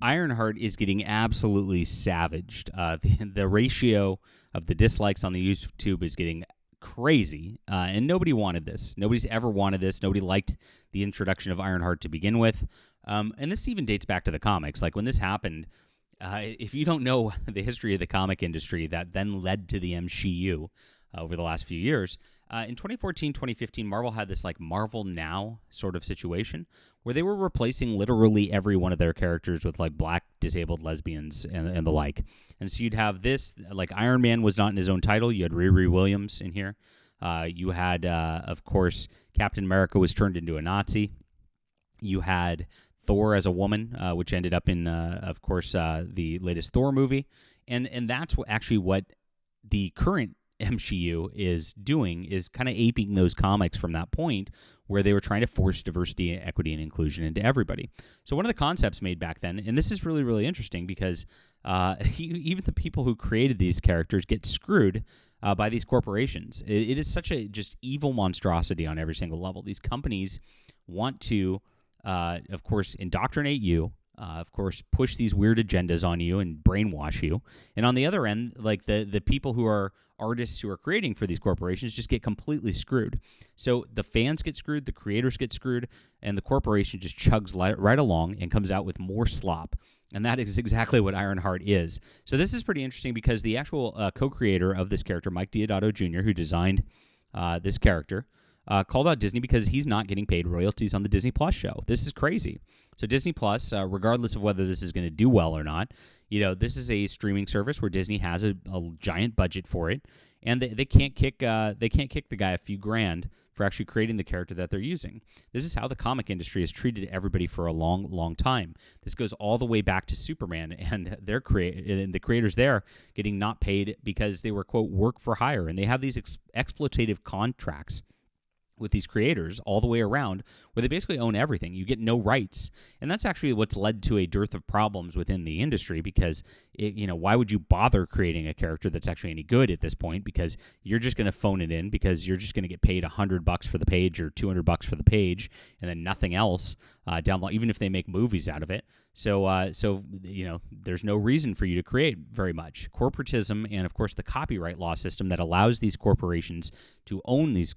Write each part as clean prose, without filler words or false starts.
Ironheart is getting absolutely savaged. The ratio of the dislikes on the YouTube is getting crazy, and nobody wanted this. Nobody's ever wanted this. Nobody liked the introduction of Ironheart to begin with. And this even dates back to the comics. Like when this happened, if you don't know the history of the comic industry that then led to the MCU over the last few years, in 2014, 2015, Marvel had this like Marvel Now sort of situation where they were replacing literally every one of their characters with like black, disabled lesbians and the like. And so you'd have this, like Iron Man was not in his own title. You had Riri Williams in here. You had, of course, Captain America was turned into a Nazi. You had Thor as a woman, which ended up in, of course, the latest Thor movie. And that's actually what the current MCU is doing, is kind of aping those comics from that point where they were trying to force diversity, equity, and inclusion into everybody. So one of the concepts made back then, and this is really, really interesting because even the people who created these characters get screwed by these corporations. It is such a just evil monstrosity on every single level. These companies want to, of course, indoctrinate you, of course, push these weird agendas on you and brainwash you. And on the other end, like the people who are artists who are creating for these corporations just get completely screwed. So the fans get screwed, the creators get screwed, and the corporation just chugs right along and comes out with more slop. And that is exactly what Ironheart is. So this is pretty interesting because the actual co-creator of this character, Mike Deodato Jr., who designed this character, called out Disney because he's not getting paid royalties on the Disney Plus show. This is crazy. So Disney Plus, regardless of whether this is going to do well or not, this is a streaming service where Disney has a giant budget for it, and they can't kick the guy a few grand for actually creating the character that they're using. This is how the comic industry has treated everybody for a long, long time. This goes all the way back to Superman and the creators there getting not paid because they were, quote, work for hire, and they have these exploitative contracts with these creators all the way around where they basically own everything. You get no rights. And that's actually what's led to a dearth of problems within the industry because, why would you bother creating a character that's actually any good at this point? Because you're just going to phone it in because you're just going to get paid $100 for the page or $200 for the page and then nothing else down the, even if they make movies out of it. So there's no reason for you to create very much. Corporatism and, of course, the copyright law system that allows these corporations to own these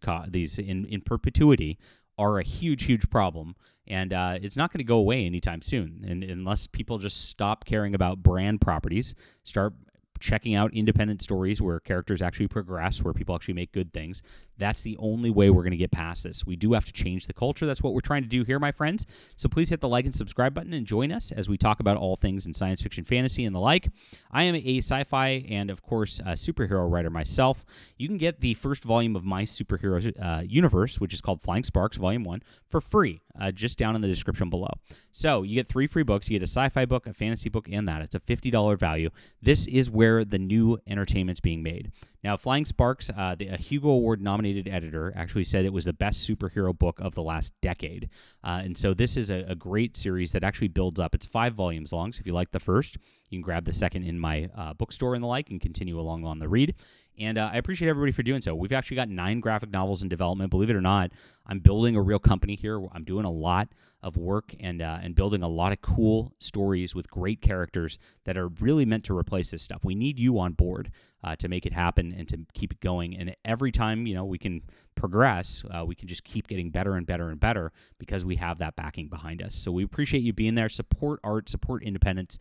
in perpetuity are a huge, huge problem. And it's not going to go away anytime soon. And unless people just stop caring about brand properties, start checking out independent stories where characters actually progress, where people actually make good things. That's the only way we're going to get past this. We do have to change the culture. That's what we're trying to do here, my friends. So please hit the like and subscribe button and join us as we talk about all things in science fiction, fantasy, and the like. I am a sci-fi and, of course, a superhero writer myself. You can get the first volume of my superhero universe, which is called Flying Sparks, Volume 1, for free, just down in the description below. So you get 3 free books. You get a sci-fi book, a fantasy book, and that. It's a $50 value. This is where the new entertainment's being made. Now, Flying Sparks, a Hugo Award-nominated editor, actually said it was the best superhero book of the last decade. And so this is a great series that actually builds up. It's 5 volumes long, so if you like the first, you can grab the second in my bookstore and the like and continue along on the read. And I appreciate everybody for doing so. We've actually got 9 graphic novels in development. Believe it or not, I'm building a real company here. I'm doing a lot of work and building a lot of cool stories with great characters that are really meant to replace this stuff. We need you on board to make it happen and to keep it going. And every time we can progress, we can just keep getting better and better and better because we have that backing behind us. So we appreciate you being there. Support art, support independence.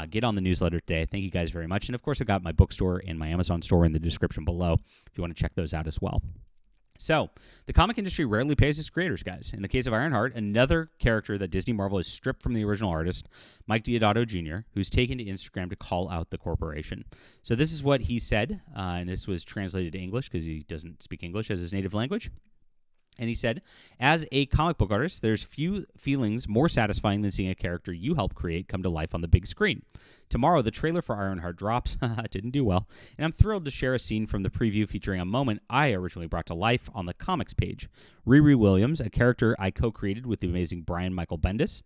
Get on the newsletter today. Thank you guys very much. And of course, I've got my bookstore and my Amazon store in the description below if you want to check those out as well. So, the comic industry rarely pays its creators, guys. In the case of Ironheart, another character that Disney Marvel has stripped from the original artist, Mike Deodato Jr., who's taken to Instagram to call out the corporation. So this is what he said, and this was translated to English because he doesn't speak English as his native language. And he said, as a comic book artist, there's few feelings more satisfying than seeing a character you helped create come to life on the big screen. Tomorrow, the trailer for Ironheart drops. Didn't do well. And I'm thrilled to share a scene from the preview featuring a moment I originally brought to life on the comics page. Riri Williams, a character I co-created with the amazing Brian Michael Bendis,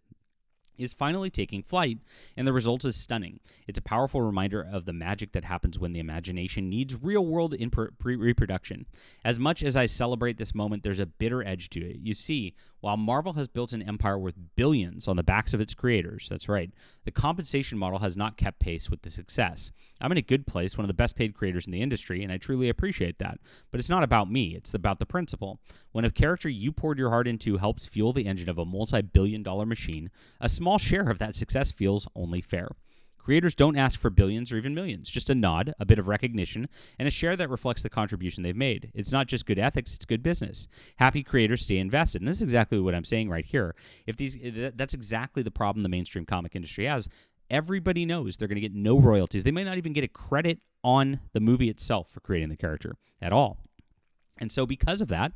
is finally taking flight, and the result is stunning. It's a powerful reminder of the magic that happens when the imagination needs real-world reproduction. As much as I celebrate this moment, there's a bitter edge to it. You see, While Marvel has built an empire worth billions on the backs of its creators, that's right, the compensation model has not kept pace with the success. I'm in a good place, one of the best paid creators in the industry, and I truly appreciate that. But it's not about me, it's about the principle. When a character you poured your heart into helps fuel the engine of a multi-billion-dollar machine, a small share of that success feels only fair. Creators don't ask for billions or even millions, just a nod, a bit of recognition, and a share that reflects the contribution they've made. It's not just good ethics, it's good business. Happy creators stay invested, and this is exactly what I'm saying right here. That's exactly the problem the mainstream comic industry has. Everybody knows they're going to get no royalties. They may not even get a credit on the movie itself for creating the character at all. And so because of that,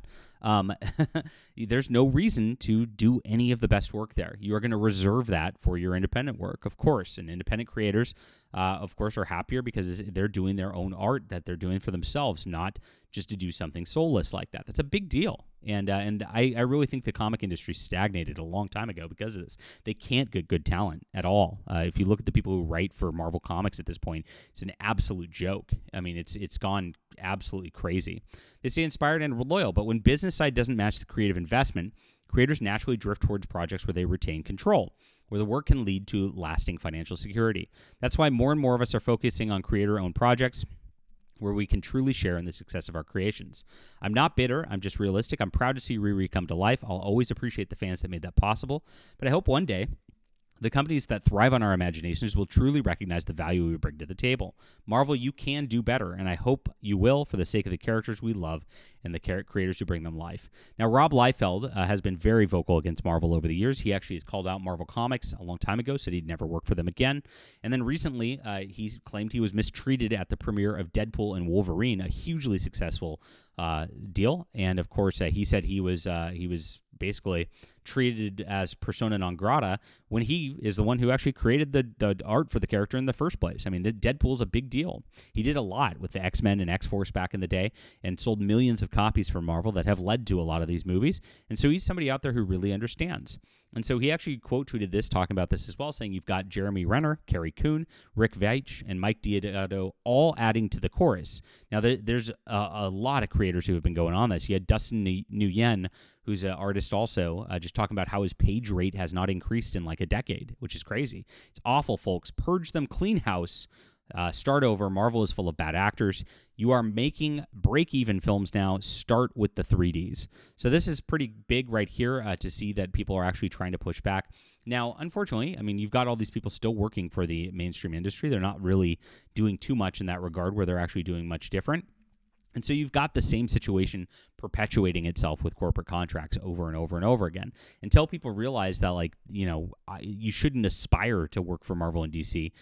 there's no reason to do any of the best work there. You are going to reserve that for your independent work, of course. And independent creators, of course, are happier because they're doing their own art that they're doing for themselves, not just to do something soulless like that. That's a big deal. And I really think the comic industry stagnated a long time ago because of this. They can't get good talent at all. If you look at the people who write for Marvel Comics at this point, it's an absolute joke. I mean, it's gone absolutely crazy. They stay inspired and loyal, but when business side doesn't match the creative investment, creators naturally drift towards projects where they retain control, where the work can lead to lasting financial security. That's why more and more of us are focusing on creator-owned projects where we can truly share in the success of our creations. I'm not bitter. I'm just realistic. I'm proud to see Riri come to life. I'll always appreciate the fans that made that possible. But I hope one day the companies that thrive on our imaginations will truly recognize the value we bring to the table. Marvel, you can do better, and I hope you will for the sake of the characters we love and the creators who bring them life. Now, Rob Liefeld has been very vocal against Marvel over the years. He actually has called out Marvel Comics a long time ago, said he'd never work for them again. And then recently, he claimed he was mistreated at the premiere of Deadpool and Wolverine, a hugely successful deal. And of course, he said he was basically treated as persona non grata when he is the one who actually created the art for the character in the first place. I mean, the Deadpool's a big deal. He did a lot with the X-Men and X-Force back in the day and sold millions of copies for Marvel that have led to a lot of these movies. And so he's somebody out there who really understands. And so he actually quote tweeted this, talking about this as well, saying you've got Jeremy Renner, Carrie Coon, Rick Veitch, and Mike Deodato all adding to the chorus. Now, there's a lot of creators who have been going on this. You had Dustin Nguyen, who's an artist also, just talking about how his page rate has not increased in like a decade, which is crazy. It's awful, folks. Purge them, clean house. Start over. Marvel is full of bad actors. You are making break-even films now. Start with the 3Ds. So this is pretty big right here to see that people are actually trying to push back. Now, unfortunately, I mean, you've got all these people still working for the mainstream industry. They're not really doing too much in that regard where they're actually doing much different. And so you've got the same situation perpetuating itself with corporate contracts over and over and over again until people realize that, like, you know, you shouldn't aspire to work for Marvel and DC.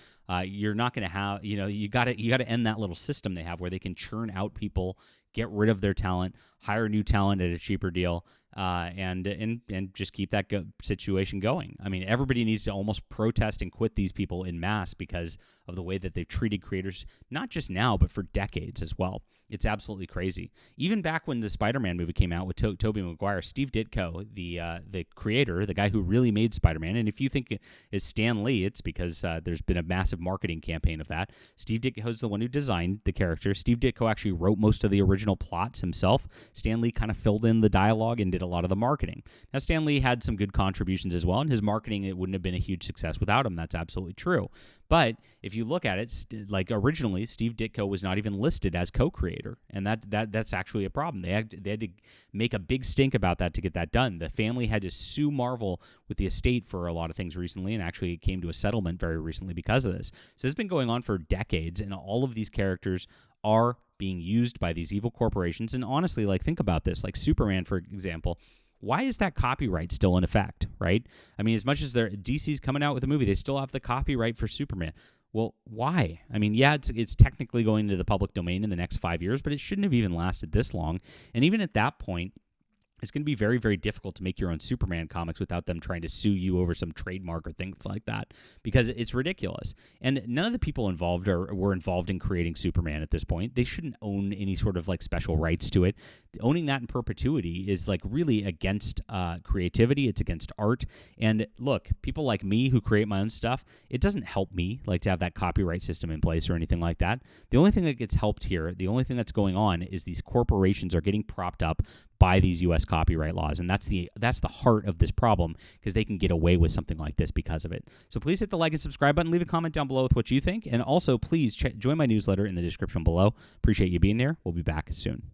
You're not going to have, you know, you got to end that little system they have where they can churn out people, get rid of their talent, hire new talent at a cheaper deal, and just keep that situation going. I mean, everybody needs to almost protest and quit these people en masse because of the way that they've treated creators, not just now, but for decades as well. It's absolutely crazy. Even back when the Spider-Man movie came out with Tobey Maguire, Steve Ditko, the creator, the guy who really made Spider-Man, and if you think it's Stan Lee, it's because there's been a massive marketing campaign of that. Steve Ditko is the one who designed the character. Steve Ditko actually wrote most of the original plots himself. Stan Lee kind of filled in the dialogue and did a lot of the marketing. Now, Stan Lee had some good contributions as well, and his marketing, it wouldn't have been a huge success without him. That's absolutely true. But if you look at it, like originally, Steve Ditko was not even listed as co-creator, and that's actually a problem. They had to make a big stink about that to get that done. The family had to sue Marvel with the estate for a lot of things recently, and actually came to a settlement very recently because of this. So this has been going on for decades, and all of these characters are being used by these evil corporations. And honestly, like, think about this. Like Superman, for example. Why is that copyright still in effect, right? I mean, as much as DC's coming out with a movie, they still have the copyright for Superman. Well, why? I mean, yeah, it's technically going into the public domain in the next 5 years, but it shouldn't have even lasted this long. And even at that point, it's going to be very, very difficult to make your own Superman comics without them trying to sue you over some trademark or things like that, because it's ridiculous. And none of the people involved were involved in creating Superman at this point. They shouldn't own any sort of like special rights to it. Owning that in perpetuity is like really against creativity. It's against art. And look, people like me who create my own stuff, it doesn't help me like to have that copyright system in place or anything like that. The only thing that gets helped here, the only thing that's going on is these corporations are getting propped up by these U.S. copyright laws, and that's the heart of this problem, because they can get away with something like this because of it. So please hit the like and subscribe button. Leave a comment down below with what you think, and also please join my newsletter in the description below. Appreciate you being here. We'll be back soon.